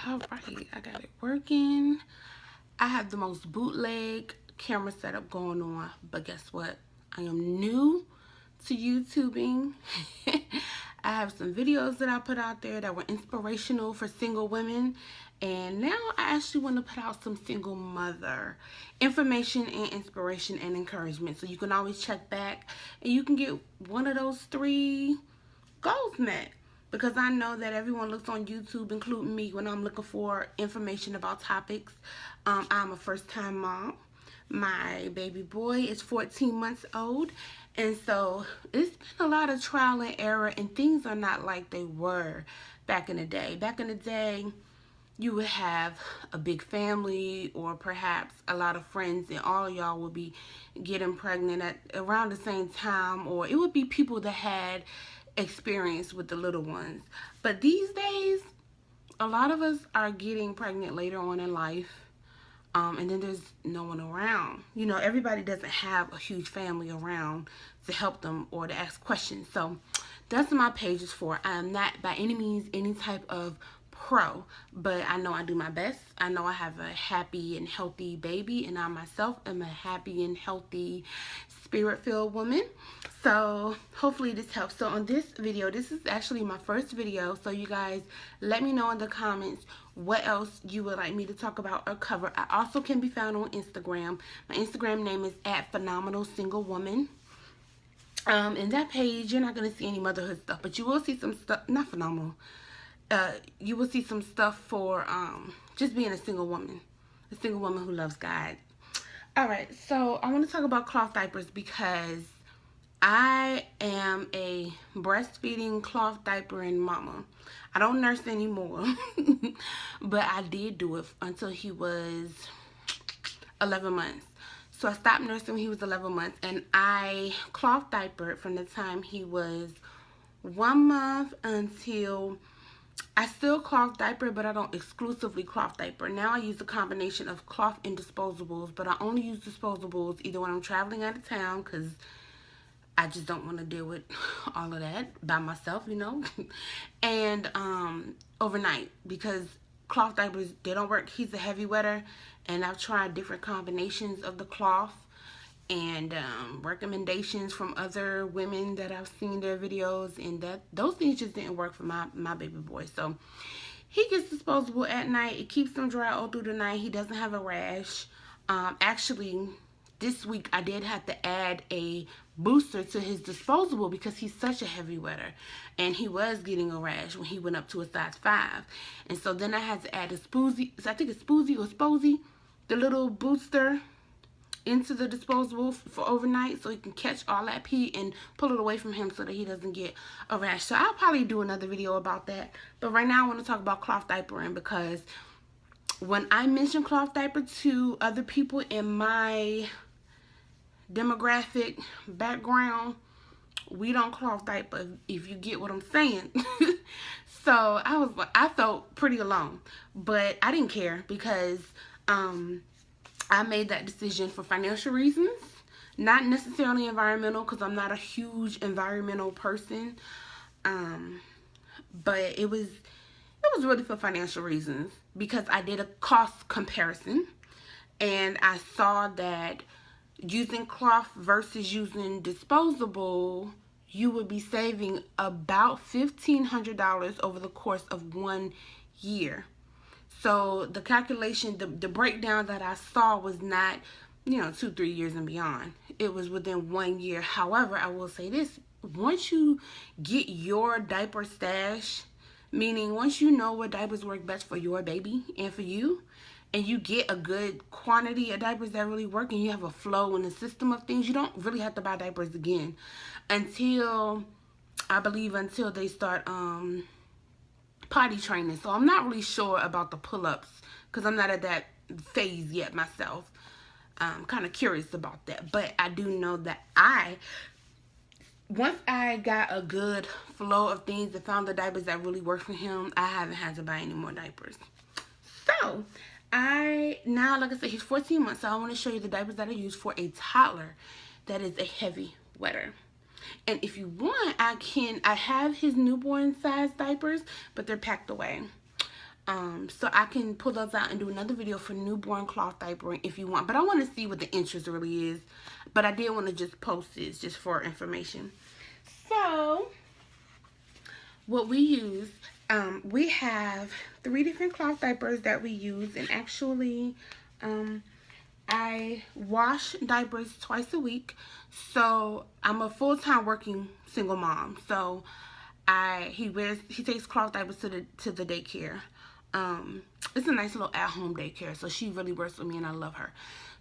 Alright, I got it working. I have the most bootleg camera setup going on, but guess what? I am new to YouTubing. I have some videos that I put out there that were inspirational for single women, and now I actually want to put out some single mother information and inspiration and encouragement, so you can always check back and you can get one of those 3 goals met. Because I know that everyone looks on YouTube, including me, when I'm looking for information about topics. I'm a first-time mom. My baby boy is 14 months old. And so it's been a lot of trial and error, and things are not like they were back in the day. Back in the day, you would have a big family or perhaps a lot of friends, and all of y'all would be getting pregnant at around the same time, or it would be people that had experience with the little ones. But these days, a lot of us are getting pregnant later on in life, and then there's no one around. You know, everybody doesn't have a huge family around to help them or to ask questions. So that's what my page is for. I am not by any means any type of pro, but I know I do my best. I know I have a happy and healthy baby, and I myself am a happy and healthy spirit-filled woman. So hopefully this helps. So on this video, this is actually my first video, so you guys let me know in the comments what else you would like me to talk about or cover. I also can be found on Instagram. My Instagram name is @phenomenalsinglewoman. In that page, you're not going to see any motherhood stuff, but you will see some stuff, not phenomenal. You will see some stuff for just being a single woman who loves God. Alright, so I want to talk about cloth diapers because I am a breastfeeding cloth diapering mama. I don't nurse anymore, but I did do it until he was 11 months. So I stopped nursing when he was 11 months, and I cloth diapered from the time he was 1 month until I still cloth diaper, but I don't exclusively cloth diaper. Now I use a combination of cloth and disposables, but I only use disposables either when I'm traveling out of town because I just don't want to deal with all of that by myself, you know, and overnight, because cloth diapers, they don't work. He's a heavy wetter, and I've tried different combinations of the cloth and recommendations from other women that I've seen their videos, and that those things just didn't work for my baby boy. So he gets disposable at night. It keeps him dry all through the night. He doesn't have a rash. Actually, this week I did have to add a booster to his disposable because he's such a heavy wetter, and he was getting a rash when he went up to a size 5. And so then I had to add a spoozy, so I think it's spoozy or sposy, the little booster into the disposable for overnight, so he can catch all that pee and pull it away from him so that he doesn't get a rash. So I'll probably do another video about that, but right now I want to talk about cloth diapering, because when I mention cloth diaper to other people in my demographic background, we don't cloth diaper, if you get what I'm saying. So I felt pretty alone, but I didn't care because I made that decision for financial reasons, not necessarily environmental, because I'm not a huge environmental person, but it was really for financial reasons, because I did a cost comparison and I saw that using cloth versus using disposable, you would be saving about $1,500 over the course of 1 year. So the calculation, the breakdown that I saw was not, 2-3 years and beyond. It was within 1 year. However, I will say this: once you get your diaper stash, meaning once you know what diapers work best for your baby and for you, and you get a good quantity of diapers that really work, and you have a flow in the system of things, you don't really have to buy diapers again until they start potty training. So I'm not really sure about the pull-ups because I'm not at that phase yet myself. I'm kind of curious about that, but I do know that once I got a good flow of things and found the diapers that really work for him, I haven't had to buy any more diapers. So now, like I said, he's 14 months, so I want to show you the diapers that I use for a toddler that is a heavy wetter. And if you want, I have his newborn size diapers, but they're packed away. So I can pull those out and do another video for newborn cloth diapering if you want. But I want to see what the interest really is. But I did want to just post this just for information. So what we use, we have 3 different cloth diapers that we use. And actually, I wash diapers twice a week. So I'm a full-time working single mom. So he takes cloth diapers to the daycare. It's a nice little at-home daycare, so she really works with me and I love her.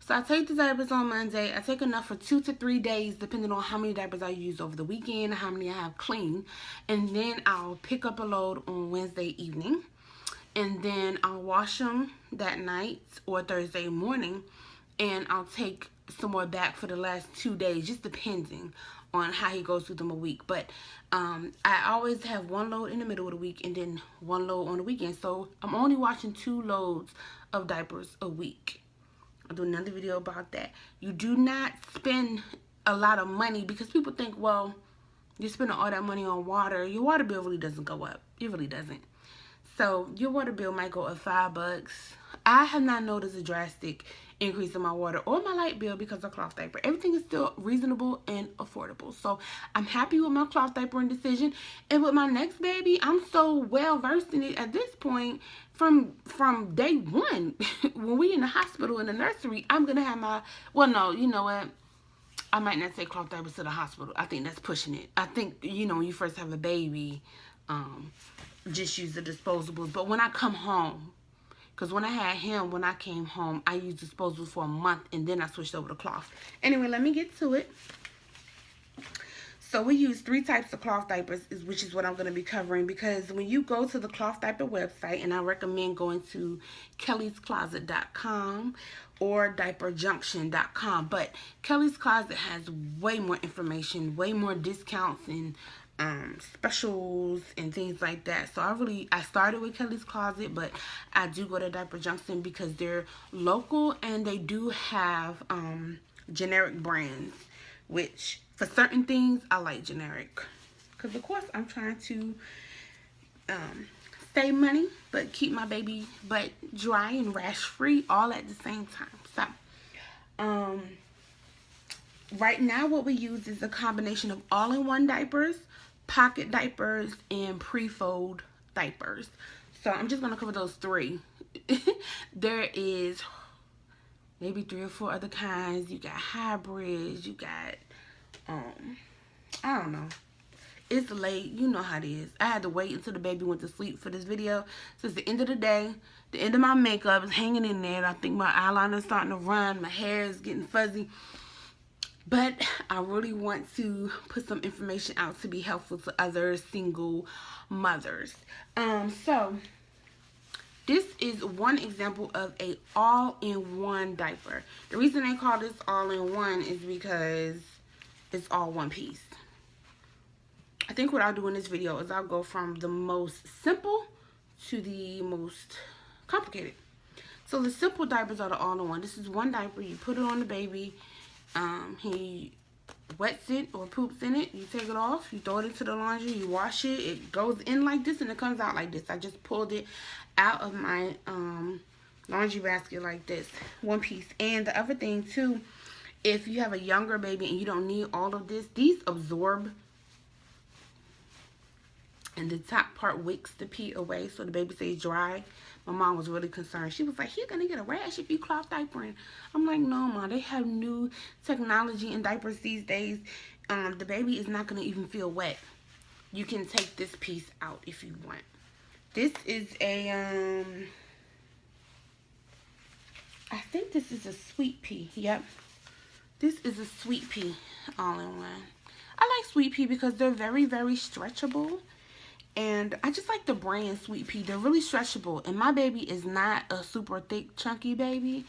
So I take the diapers on Monday. I take enough for 2 to 3 days depending on how many diapers I use over the weekend, how many I have clean. And then I'll pick up a load on Wednesday evening. And then I'll wash them that night or Thursday morning. And I'll take some more back for the last 2 days, just depending on how he goes through them a week. But I always have 1 load in the middle of the week and then 1 load on the weekend. So I'm only washing 2 loads of diapers a week. I'll do another video about that. You do not spend a lot of money because people think, well, you're spending all that money on water. Your water bill really doesn't go up. It really doesn't. So your water bill might go up $5. I have not noticed a drastic increase in my water or my light bill because of cloth diaper. Everything is still reasonable and affordable. So I'm happy with my cloth diapering decision. And with my next baby, I'm so well versed in it at this point. From day one, when we in the hospital in the nursery, I'm gonna have my, well, no, you know what? I might not take cloth diapers to the hospital. I think that's pushing it. I think, you know, when you first have a baby, just use the disposables. But when I come home, because when I had him, when I came home, I used disposables for a month and then I switched over to cloth. Anyway, let me get to it. So we use 3 types of cloth diapers, which is what I'm going to be covering, because when you go to the cloth diaper website, and I recommend going to kellyscloset.com or diaperjunction.com, but Kelly's Closet has way more information, way more discounts and specials and things like that. So I started with Kelly's Closet, but I do go to Diaper Junction because they're local and they do have generic brands, which for certain things I like generic, because of course I'm trying to save money but keep my baby butt dry and rash free all at the same time. So right now what we use is a combination of all-in-one diapers, pocket diapers, and pre-fold diapers. So I'm just going to cover those 3. There is maybe 3 or 4 other kinds. You got hybrids, you got I don't know. It's late, you know how it is. I had to wait until the baby went to sleep for this video. So it's the end of the day. The end of my makeup is hanging in there. I think my eyeliner is starting to run. My hair is getting fuzzy. But I really want to put some information out to be helpful to other single mothers. So this is one example of a all-in-one diaper. The reason they call this all-in-one is because it's all one piece. I think what I'll do in this video is I'll go from the most simple to the most complicated. So the simple diapers are the all-in-one. This is one diaper. You put it on the baby. He wets it or poops in it. You take it off. You throw it into the laundry. You wash it. It goes in like this and it comes out like this. I just pulled it out of my laundry basket like this. One piece. And the other thing too, if you have a younger baby and you don't need all of this, these absorb and the top part wicks the pee away so the baby stays dry. My mom was really concerned. She was like, you're going to get a rash if you cloth diapering. I'm like, no, Mom. They have new technology in diapers these days. The baby is not going to even feel wet. You can take this piece out if you want. This is a, I think this is a sweet pea. Yep. This is a sweet pea all-in-one. I like sweet pea because they're very, very stretchable. And I just like the brand Sweet Pea. They're really stretchable. And my baby is not a super thick, chunky baby.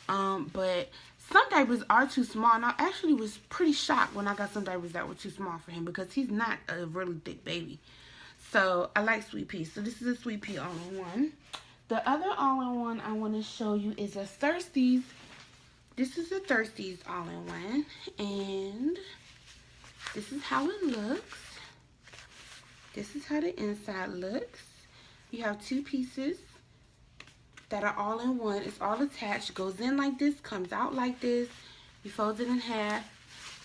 But some diapers are too small. And I actually was pretty shocked when I got some diapers that were too small for him, because he's not a really thick baby. So I like Sweet Pea. So this is a Sweet Pea all-in-one. The other all-in-one I want to show you is a Thirsties. This is a Thirsties all-in-one. And this is how it looks. This is how the inside looks. You have 2 pieces. that are all in one. It's all attached, goes in like this, comes out like this. You fold it in half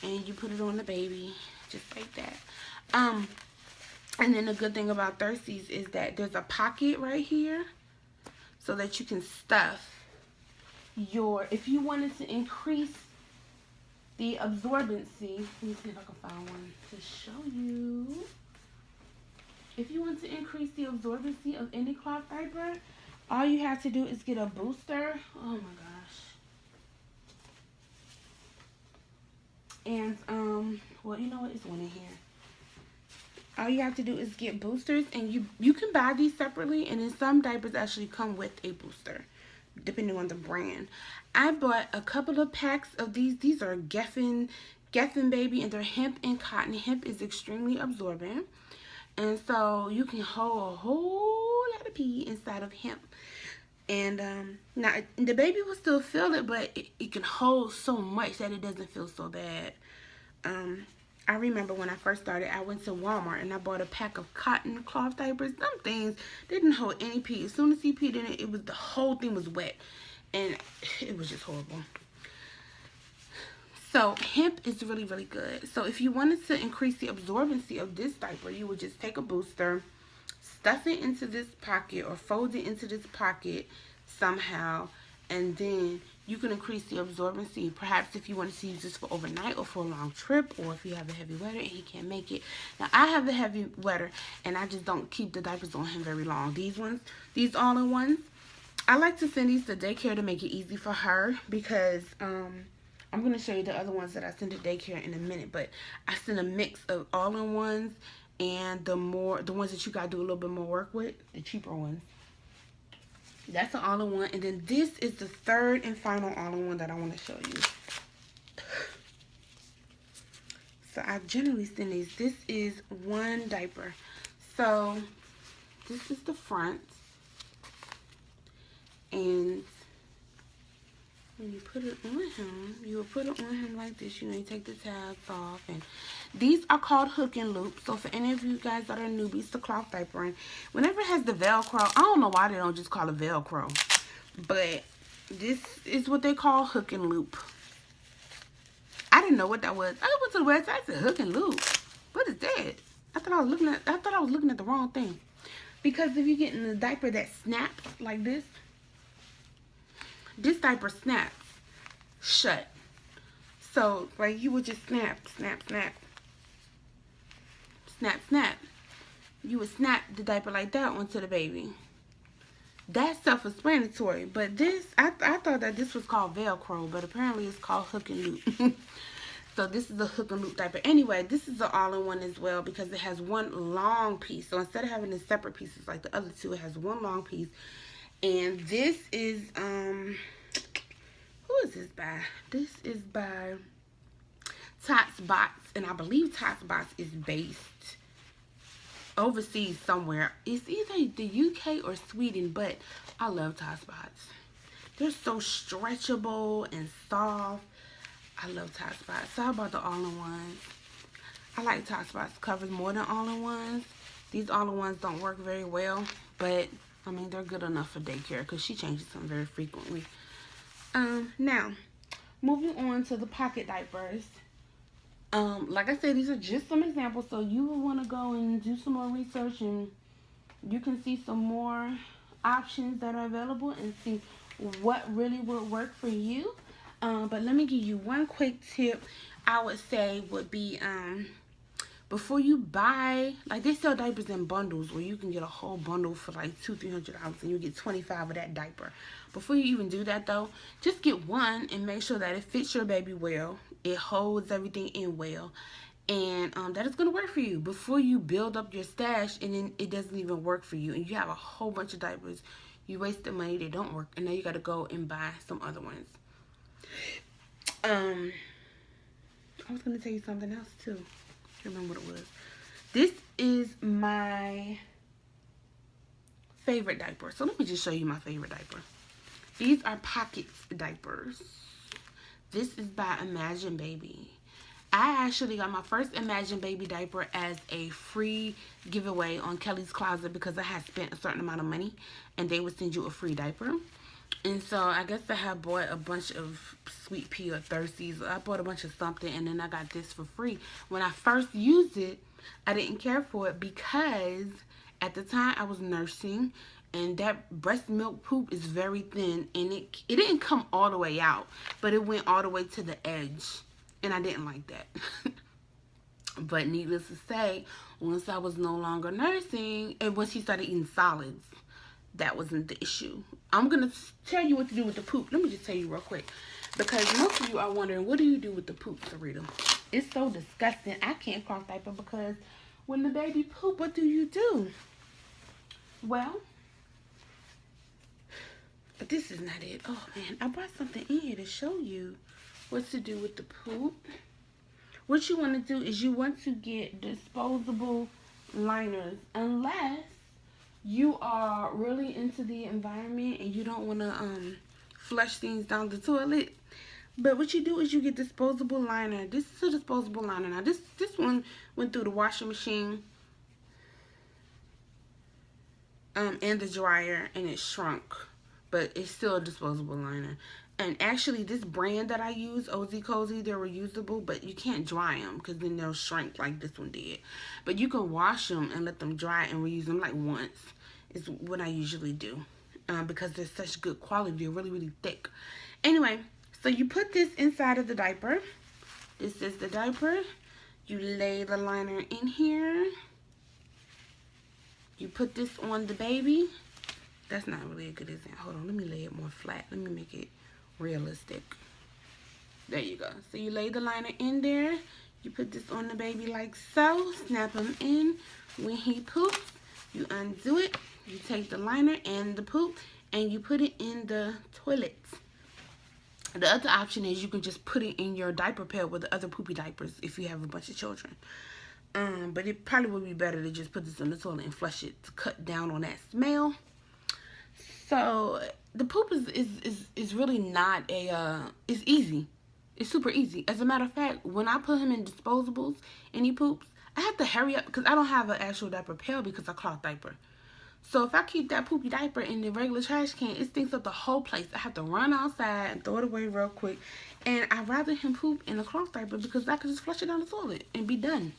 and you put it on the baby just like that. And then the good thing about Thirsties is that there's a pocket right here so that you can stuff your, if you wanted to increase the absorbency, let me see if I can find one to show you. If you want to increase the absorbency of any cloth diaper, all you have to do is get a booster. Oh my gosh. And well, you know what? It's one in here. All you have to do is get boosters, and you can buy these separately, and then some diapers actually come with a booster, depending on the brand. I bought a couple of packs of these. These are Geffen Baby, and they're hemp and cotton. Hemp is extremely absorbent, and so you can hold a whole lot of pee inside of hemp. And now the baby will still feel it, but it can hold so much that it doesn't feel so bad. I remember when I first started, I went to Walmart and I bought a pack of cotton cloth diapers. Them things didn't hold any pee. As soon as he peed in it, it was, the whole thing was wet, and it was just horrible. So hemp is really, really good. So if you wanted to increase the absorbency of this diaper, you would just take a booster, stuff it into this pocket or fold it into this pocket somehow, and then you can increase the absorbency. Perhaps if you want to use this for overnight or for a long trip, or if you have a heavy wetter and he can't make it. Now I have the heavy wetter and I just don't keep the diapers on him very long. These all-in-ones, I like to send these to daycare to make it easy for her, because I'm going to show you the other ones that I send to daycare in a minute, but I send a mix of all-in-ones and the ones that you got to do a little bit more work with, the cheaper ones. That's an all-in-one. And then this is the third and final all-in-one that I want to show you. So I generally send these. This is one diaper. So this is the front. And when you put it on him, you will put it on him like this. You know, you take the tabs off. And these are called hook and loop. So for any of you guys that are newbies to cloth diapering, whenever it has the Velcro, I don't know why they don't just call it Velcro, but this is what they call hook and loop. I didn't know what that was. I went to the website, I said hook and loop. What is that? I thought I was looking at the wrong thing. Because if you get in a diaper that snaps like this diaper snaps shut. So like you would just snap, snap, snap, snap, snap. You would snap the diaper like that onto the baby. That's self-explanatory. But this, I thought that this was called Velcro, but apparently it's called hook and loop. So this is a hook and loop diaper. Anyway, this is an all-in-one as well, because it has one long piece. So instead of having the separate pieces like the other two, it has one long piece. And this is, who is this by? This is by Tots Bots, and I believe Tots Bots is based overseas somewhere. It's either the UK or Sweden, but I love Tots Bots. They're so stretchable and soft. I love Tots Bots. So I bought the all-in-ones. I like Tots Bots covers more than all-in-ones. These all-in-ones don't work very well, but I mean, they're good enough for daycare because she changes them very frequently. Now, moving on to the pocket diapers. Like I said, these are just some examples, so you will want to go and do some more research, and you can see some more options that are available and see what really would work for you. But let me give you one quick tip. I would say would be, before you buy, like they sell diapers in bundles where you can get a whole bundle for like $200-300 and you get 25 of that diaper. Before you even do that though, just get one and make sure that it fits your baby well. It holds everything in well, and that is going to work for you before you build up your stash and then it doesn't even work for you and you have a whole bunch of diapers. You wasted money, they don't work, and now you got to go and buy some other ones. I was going to tell you something else too. I remember what it was. This is my favorite diaper. So let me just show you my favorite diaper. These are Pockets diapers. This is by Imagine Baby. I actually got my first Imagine Baby diaper as a free giveaway on Kelly's Closet because I had spent a certain amount of money and they would send you a free diaper. And so I guess I had bought a bunch of Sweet Pea or Thirsties. I bought a bunch of something and then I got this for free. When I first used it, I didn't care for it because at the time I was nursing and that breast milk poop is very thin and it didn't come all the way out, but it went all the way to the edge and I didn't like that. But needless to say, once I was no longer nursing and once he started eating solids, that wasn't the issue. I'm going to tell you what to do with the poop. Let me just tell you real quick. Because most of you are wondering, what do you do with the poop, Sarita? It's so disgusting. I can't cross diaper because when the baby poop, what do you do? Well, but this is not it. Oh, man. I brought something in here to show you what to do with the poop. What you want to do is you want to get disposable liners unless you are really into the environment and you don't want to flush things down the toilet. But what you do is you get disposable liner. This is a disposable liner. Now this one went through the washing machine and the dryer and it shrunk, but it's still a disposable liner. And actually this brand that I use, OZ Cozy, they're reusable, but you can't dry them because then they'll shrink like this one did. But you can wash them and let them dry and reuse them like once is what I usually do because they're such good quality. They're really, really thick. Anyway, so you put this inside of the diaper. This is the diaper. You lay the liner in here. You put this on the baby. That's not really a good example. Hold on, let me lay it more flat. Let me make it realistic. There you go. So you lay the liner in there. You put this on the baby like so. Snap him in. When he poops, you undo it. You take the liner and the poop and you put it in the toilet. The other option is you can just put it in your diaper pail with the other poopy diapers if you have a bunch of children. But it probably would be better to just put this in the toilet and flush it to cut down on that smell. So the poop is really not a, it's easy. It's super easy. As a matter of fact, when I put him in disposables and he poops, I have to hurry up because I don't have an actual diaper pail because I cloth diaper. So if I keep that poopy diaper in the regular trash can, it stinks up the whole place. I have to run outside and throw it away real quick. And I'd rather him poop in a cloth diaper because I can just flush it down the toilet and be done.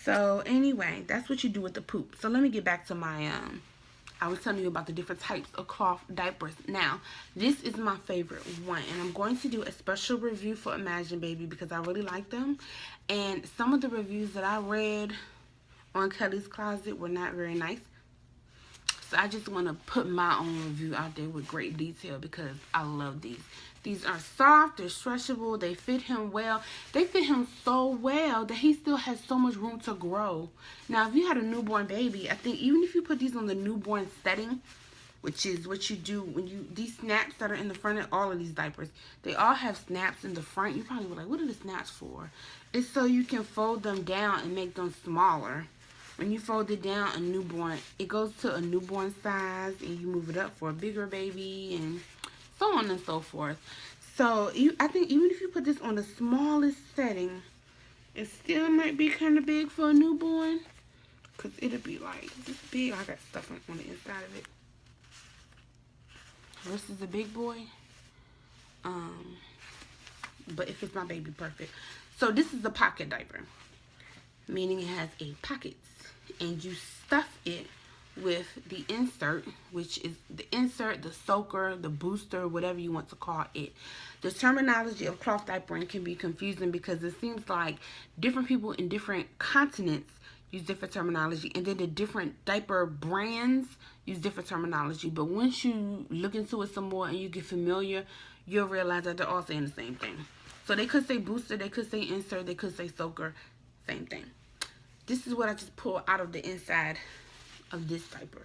So anyway, that's what you do with the poop. So let me get back to my, I was telling you about the different types of cloth diapers. Now, this is my favorite one. And I'm going to do a special review for Imagine Baby because I really like them. And some of the reviews that I read on Kelly's Closet were not very nice. So I just want to put my own review out there with great detail because I love these. These are soft, they're stretchable, they fit him well. They fit him so well that he still has so much room to grow. Now, if you had a newborn baby, I think even if you put these on the newborn setting, which is what you do when you, these snaps that are in the front of all of these diapers, they all have snaps in the front. You probably were like, what are the snaps for? It's so you can fold them down and make them smaller. When you fold it down, a newborn, it goes to a newborn size and you move it up for a bigger baby and so on and so forth. So I think even if you put this on the smallest setting, it still might be kind of big for a newborn because it'll be like this big. I got stuff on the inside of it. This is a big boy. But if it's my baby, perfect. So this is a pocket diaper, meaning it has a pocket. And you stuff it with the insert, which is the insert, the soaker, the booster, whatever you want to call it. The terminology of cloth diapering can be confusing because it seems like different people in different continents use different terminology, and then the different diaper brands use different terminology. But once you look into it some more and you get familiar, you'll realize that they're all saying the same thing. So they could say booster, they could say insert, they could say soaker, same thing. This is what I just pulled out of the inside of this diaper.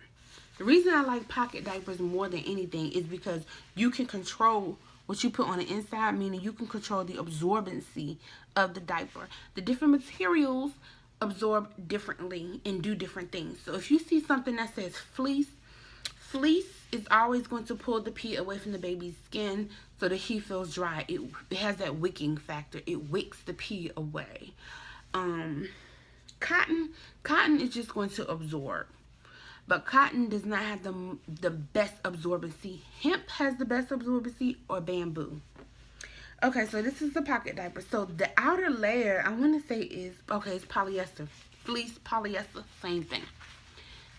The reason I like pocket diapers more than anything is because you can control what you put on the inside, meaning you can control the absorbency of the diaper. The different materials absorb differently and do different things. So if you see something that says fleece, Fleece is always going to pull the pee away from the baby's skin so that he feels dry. It has that wicking factor. It wicks the pee away. Cotton is just going to absorb. But cotton does not have the best absorbency. Hemp has the best absorbency, or bamboo. Okay, so this is the pocket diaper. So the outer layer, I want to say is, okay, it's polyester. Fleece, polyester, same thing.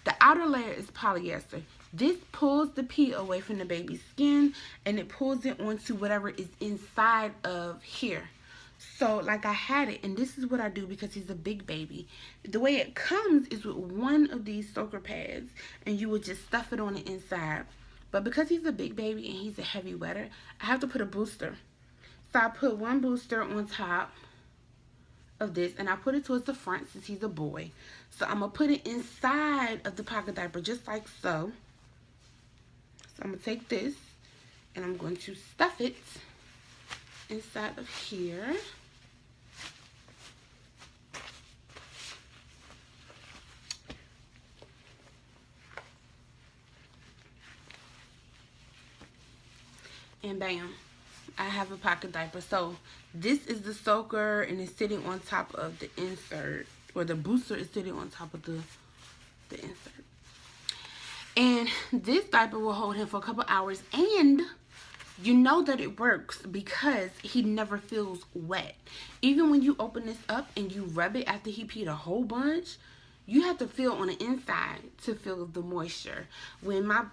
The outer layer is polyester. This pulls the pee away from the baby's skin, and it pulls it onto whatever is inside of here. So, like, I had it, and this is what I do because he's a big baby. The way it comes is with one of these soaker pads, and you would just stuff it on the inside. But because he's a big baby and he's a heavy wetter, I have to put a booster. So I put one booster on top of this, and I put it towards the front since he's a boy. So I'm going to put it inside of the pocket diaper just like so. So I'm going to take this, and I'm going to stuff it inside of here. And bam, I have a pocket diaper. So this is the soaker, and it's sitting on top of the insert, or the booster is sitting on top of the insert. And this diaper will hold him for a couple hours, and you know that it works because he never feels wet. Even when you open this up and you rub it after he peed a whole bunch, you have to feel on the inside to feel the moisture. When my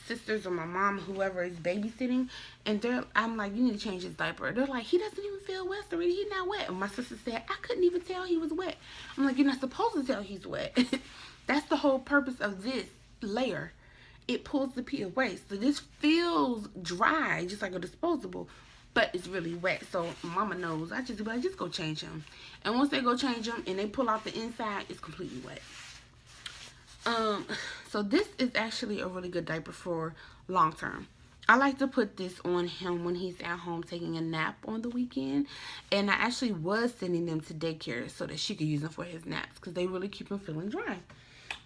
sisters or my mom, whoever is babysitting, and I'm like, you need to change his diaper. They're like, he doesn't even feel wet, so he's not wet. And my sister said, I couldn't even tell he was wet. I'm like, you're not supposed to tell he's wet. That's the whole purpose of this layer. It pulls the pee away. So this feels dry, just like a disposable, but it's really wet. So mama knows. I just be like, just go change him. And once they go change him and they pull out the inside, it's completely wet. So this is actually a really good diaper for long term. I like to put this on him when he's at home taking a nap on the weekend. And I actually was sending them to daycare so that she could use them for his naps, because they really keep him feeling dry.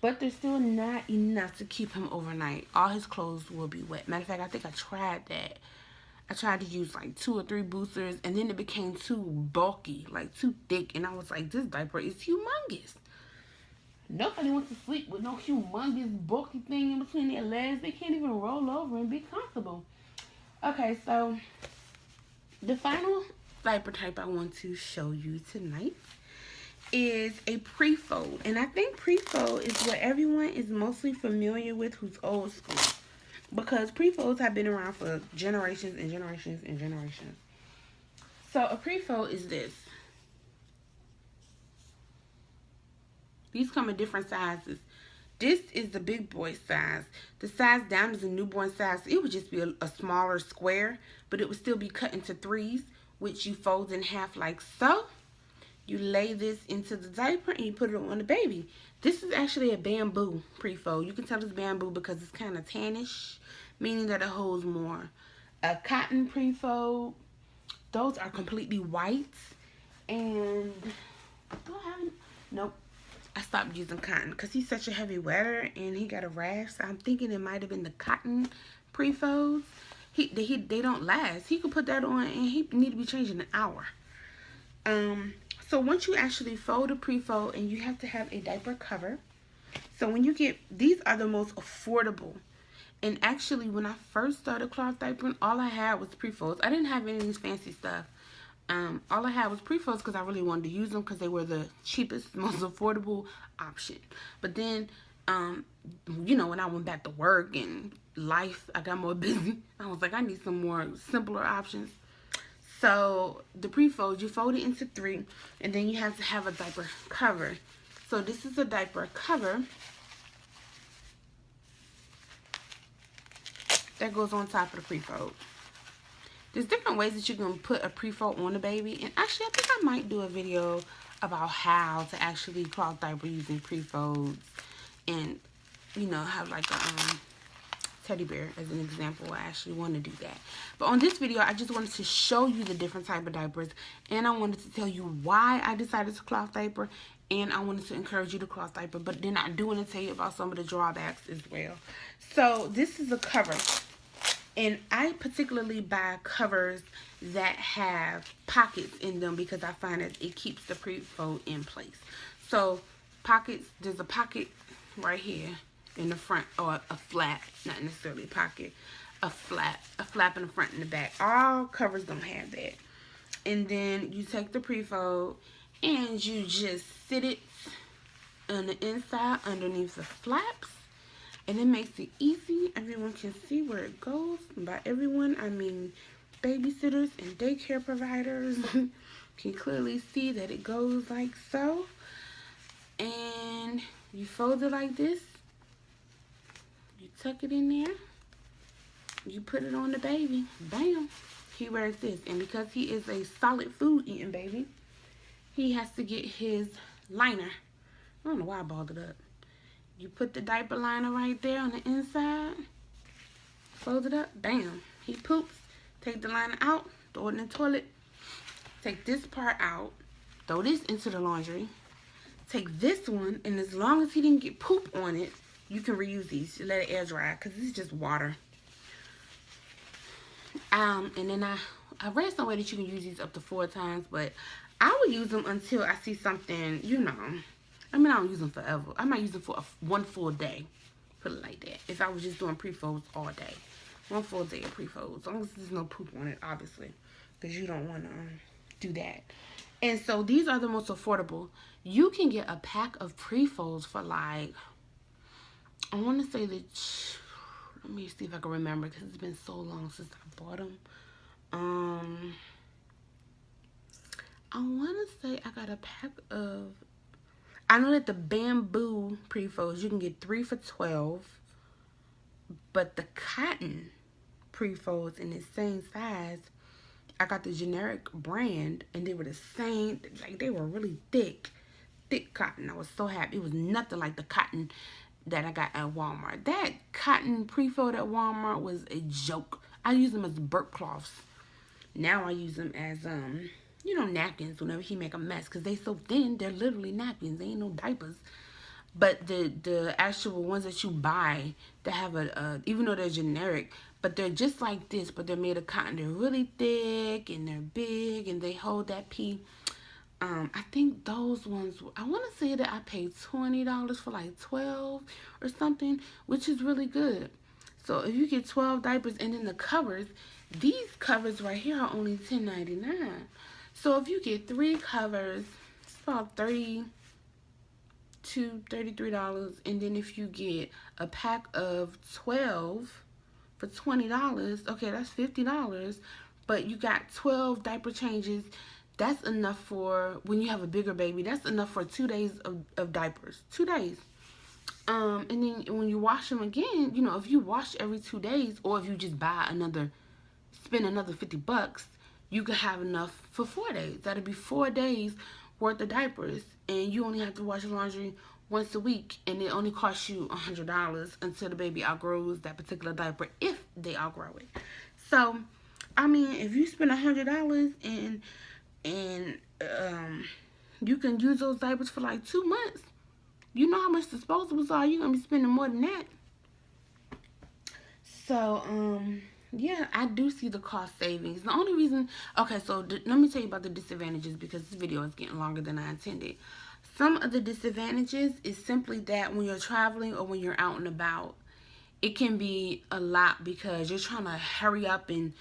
But they're still not enough to keep him overnight. All his clothes will be wet. Matter of fact, I think I tried that. I tried to use like 2 or 3 boosters, and then it became too bulky, like too thick. And I was like, this diaper is humongous. Nobody wants to sleep with no humongous bulky thing in between their legs. They can't even roll over and be comfortable. Okay, so the final diaper type I want to show you tonight is a pre-fold. And I think pre-fold is what everyone is mostly familiar with who's old school, because pre-folds have been around for generations and generations and generations. So a pre-fold is this. These come in different sizes. This is the big boy size. The size down is a newborn size. It would just be a smaller square, but it would still be cut into 3s, which you fold in half like so. You lay this into the diaper and you put it on the baby. This is actually a bamboo pre-fold. You can tell it's bamboo because it's kind of tannish, meaning that it holds more. A cotton pre-fold, those are completely white. And do I have any? Nope. I stopped using cotton because he's such a heavy wetter and he got a rash. So I'm thinking it might have been the cotton pre-folds. They don't last. He could put that on and he need to be changed in an hour. So once you actually fold a pre-fold, and you have to have a diaper cover. So when you get, these are the most affordable. And actually, when I first started cloth diapering, all I had was pre-folds. I didn't have any of this fancy stuff. All I had was pre-folds because I really wanted to use them because they were the cheapest, most affordable option. But then, you know, when I went back to work and life, I got more busy. I was like, I need some more simpler options. So the pre-fold, you fold it into 3, and then you have to have a diaper cover. So this is a diaper cover that goes on top of the pre-fold. There's different ways that you can put a pre-fold on a baby, and actually I think I might do a video about how to actually cloth diaper using pre-folds, and you know, have like a teddy bear as an example. I actually want to do that. But on this video, I just wanted to show you the different type of diapers, and I wanted to tell you why I decided to cloth diaper And I wanted to encourage you to cloth diaper, but then I do want to tell you about some of the drawbacks as well. So this is a cover, and I particularly buy covers that have pockets in them because I find that it keeps the pre-fold in place. So pockets, there's a pocket right here in the front, or a flap, not necessarily a pocket, a flap in the front and the back. All covers don't have that. And then you take the pre-fold and you just sit it on the inside underneath the flaps, and it makes it easy. Everyone can see where it goes. And by everyone, I mean babysitters and daycare providers can clearly see that it goes like so. And you fold it like this. You tuck it in there. You put it on the baby. Bam. He wears this. And because he is a solid food eating baby, he has to get his liner. I don't know why I balled it up. You put the diaper liner right there on the inside. Fold it up. Bam. He poops. Take the liner out. Throw it in the toilet. Take this part out. Throw this into the laundry. Take this one, and as long as he didn't get poop on it, you can reuse these. You let it air dry, because this is just water. And then I read somewhere that you can use these up to 4 times, but I would use them until I see something, you know. I mean, I don't use them forever. I might use them for one full day. Put it like that. If I was just doing pre-folds all day. One full day of pre-folds. As long as there's no poop on it, obviously. Because you don't want to do that. And so these are the most affordable. You can get a pack of pre-folds for like, I want to say that, let me see if I can remember because it's been so long since I bought them. I want to say I got a pack of, I know that the bamboo pre-folds, you can get 3 for $12. But the cotton pre-folds in the same size, I got the generic brand, and they were the same, like they were really thick cotton. I was so happy. It was nothing like the cotton that I got at Walmart. That cotton pre-fold at Walmart was a joke. I use them as burp cloths. Now I use them as, you know, napkins whenever he make a mess, because they so thin, they're literally napkins. They ain't no diapers. But the actual ones that you buy that have even though they're generic, but they're just like this, but they're made of cotton. They're really thick and they're big and they hold that pee. I think those ones, I want to say that I paid $20 for like 12 or something, which is really good. So if you get 12 diapers, and then the covers, these covers right here are only $10.99. So if you get 3 covers, it's about $32, $33. And then if you get a pack of 12 for $20, okay, that's $50. But you got 12 diaper changes. That's enough for, when you have a bigger baby, that's enough for 2 days of diapers. 2 days. And then when you wash them again, you know, if you wash every 2 days, or if you just buy spend another $50, you could have enough for 4 days. That'll be 4 days worth of diapers. And you only have to wash your laundry once a week, and it only costs you $100 until the baby outgrows that particular diaper, if they outgrow it. So, I mean, if you spend $100 and you can use those diapers for like 2 months, you know how much disposables are. You're gonna be spending more than that. So, yeah, I do see the cost savings. The only reason, okay, so let me tell you about the disadvantages, because this video is getting longer than I intended. Some of the disadvantages is simply that when you're traveling or when you're out and about, it can be a lot because you're trying to hurry up and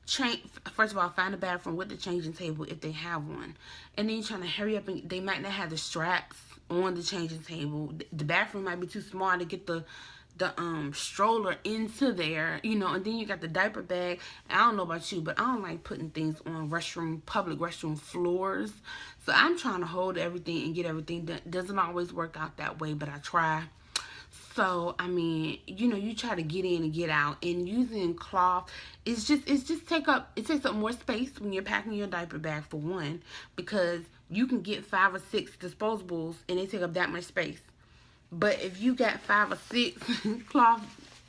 change. First of all, find a bathroom with the changing table if they have one. And then you're trying to hurry up, and they might not have the straps on the changing table. The bathroom might be too small to get the stroller into there, you know. And then you got the diaper bag. I don't know about you, but I don't like putting things on public restroom floors. So I'm trying to hold everything and get everything done. Doesn't always work out that way, but I try. So, I mean, you know, you try to get in and get out, and using cloth, it takes up more space when you're packing your diaper bag, for one, because you can get 5 or 6 disposables and they take up that much space. But if you got 5 or 6 cloth,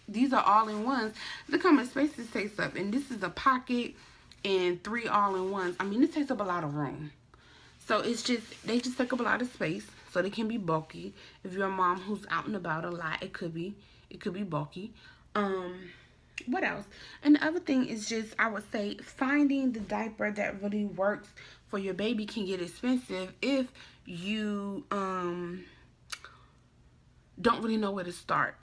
these are all-in-ones, look how much space this takes up. And this is a pocket and 3 all-in-ones. I mean, this takes up a lot of room. So they just take up a lot of space. so they can be bulky. If you're a mom who's out and about a lot, it could be bulky. What else? And the other thing is just, I would say, finding the diaper that really works for your baby can get expensive if you don't really know where to start,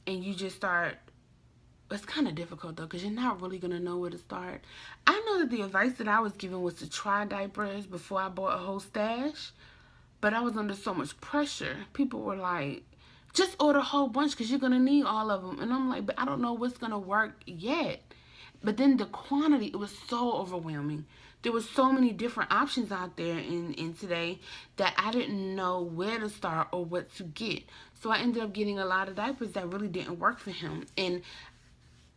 and you just start. It's kind of difficult though, because you're not really gonna know where to start. I know that the advice that I was given was to try diapers before I bought a whole stash, but I was under so much pressure. People were like, just order a whole bunch because you're gonna need all of them, and I'm like, but I don't know what's gonna work yet. But then the quantity, it was so overwhelming. There was so many different options out there in today that I didn't know where to start or what to get. So I ended up getting a lot of diapers that really didn't work for him. And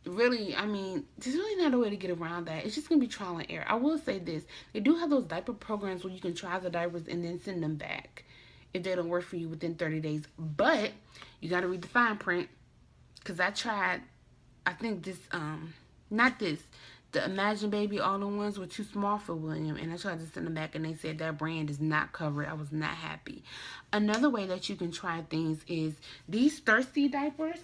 really, I mean, there's really not a way to get around that. It's just going to be trial and error. I will say this. They do have those diaper programs where you can try the diapers and then send them back if they don't work for you within 30 days. But you got to read the fine print, because I tried, I think this, not this, the Imagine Baby all-in-ones were too small for William, and I tried to send them back, and they said that brand is not covered. I was not happy. Another way that you can try things is these Thirsty diapers.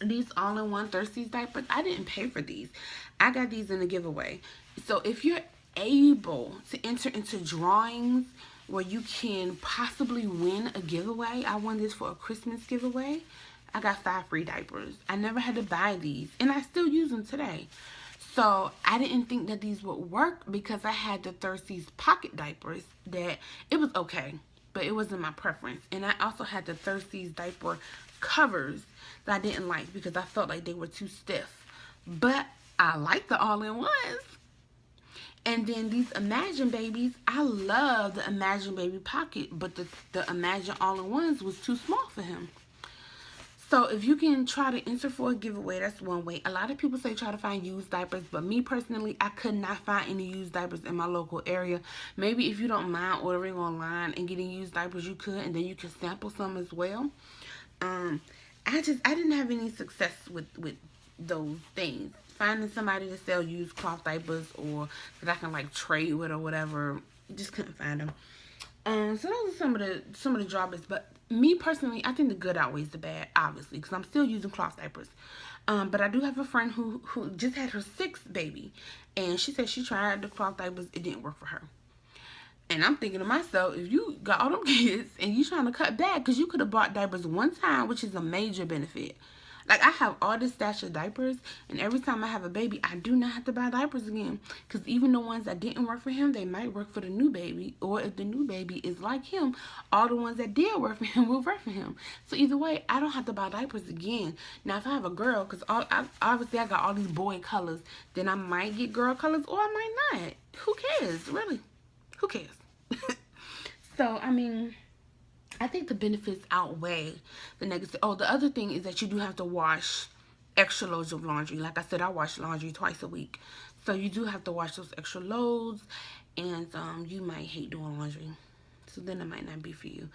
These all-in-one Thirsty diapers, I didn't pay for these. I got these in a giveaway. So if you're able to enter into drawings where you can possibly win a giveaway, I won this for a Christmas giveaway. I got 5 free diapers. I never had to buy these, and I still use them today. So I didn't think that these would work because I had the Thirsty's pocket diapers that it was okay, but it wasn't my preference. And I also had the Thirsty's diaper covers that I didn't like because I felt like they were too stiff. But I like the all-in-ones. And then these Imagine Babies, I love the Imagine Baby pocket, but the Imagine all-in-ones was too small for him. So if you can try to enter for a giveaway, that's one way. A lot of people say try to find used diapers, but me personally, I could not find any used diapers in my local area. Maybe if you don't mind ordering online and getting used diapers, you could, and then you can sample some as well. I didn't have any success with those things. Finding somebody to sell used cloth diapers or that I can like trade with or whatever, just couldn't find them. So those are some of the drawbacks. But me personally, I think the good outweighs the bad, obviously, because I'm still using cloth diapers. But I do have a friend who just had her 6th baby, and she said she tried the cloth diapers, it didn't work for her. And I'm thinking to myself, if you got all them kids and you trying to cut back, because you could have bought diapers one time, which is a major benefit. Like, I have all this stash of diapers, and every time I have a baby, I do not have to buy diapers again. Because even the ones that didn't work for him, they might work for the new baby. Or if the new baby is like him, all the ones that did work for him will work for him. So either way, I don't have to buy diapers again. Now, if I have a girl, because obviously I got all these boy colors, then I might get girl colors, or I might not. Who cares, really? Who cares? So, I mean, I think the benefits outweigh the negatives. Oh, the other thing is that you do have to wash extra loads of laundry. Like I said, I wash laundry twice a week. So you do have to wash those extra loads, and you might hate doing laundry. So then it might not be for you.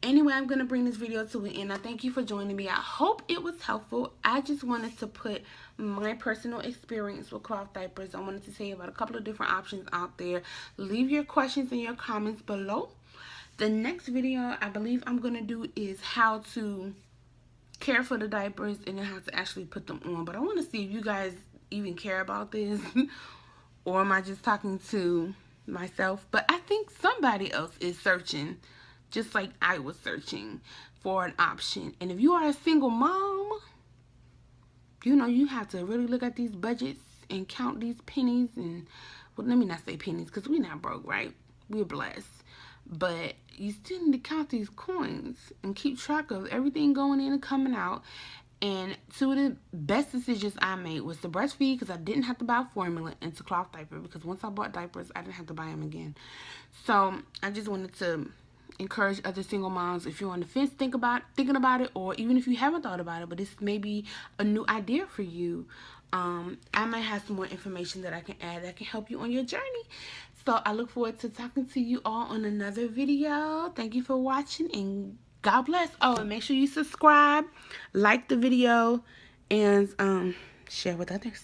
Anyway, I'm going to bring this video to an end. I thank you for joining me. I hope it was helpful. I just wanted to put my personal experience with cloth diapers. I wanted to tell you about a couple of different options out there. Leave your questions in your comments below. The next video I believe I'm going to do is how to care for the diapers and then how to actually put them on. But I want to see if you guys even care about this or am I just talking to myself? But I think somebody else is searching just like I was searching for an option. And if you are a single mom, you know, you have to really look at these budgets and count these pennies. And, well, let me not say pennies because we're not broke, right? We're blessed. But you still need to count these coins and keep track of everything going in and coming out. And two of the best decisions I made was to breastfeed because I didn't have to buy formula, and to cloth diaper because once I bought diapers, I didn't have to buy them again. So I just wanted to encourage other single moms, if you're on the fence thinking about it, or even if you haven't thought about it, but this may be a new idea for you. I might have some more information that I can add that can help you on your journey. So I look forward to talking to you all on another video. Thank you for watching, and God bless. Oh, and make sure you subscribe, like the video, and share with others.